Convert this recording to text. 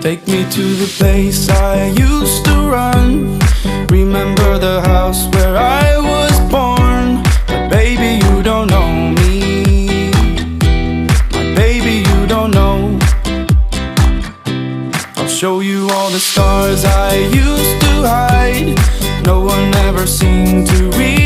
Take me to the place I used to run. Remember the house where I was born. But baby, you don't know me. My baby, you don't know. I'll show you all the stars I used to hide. No one ever seemed to reach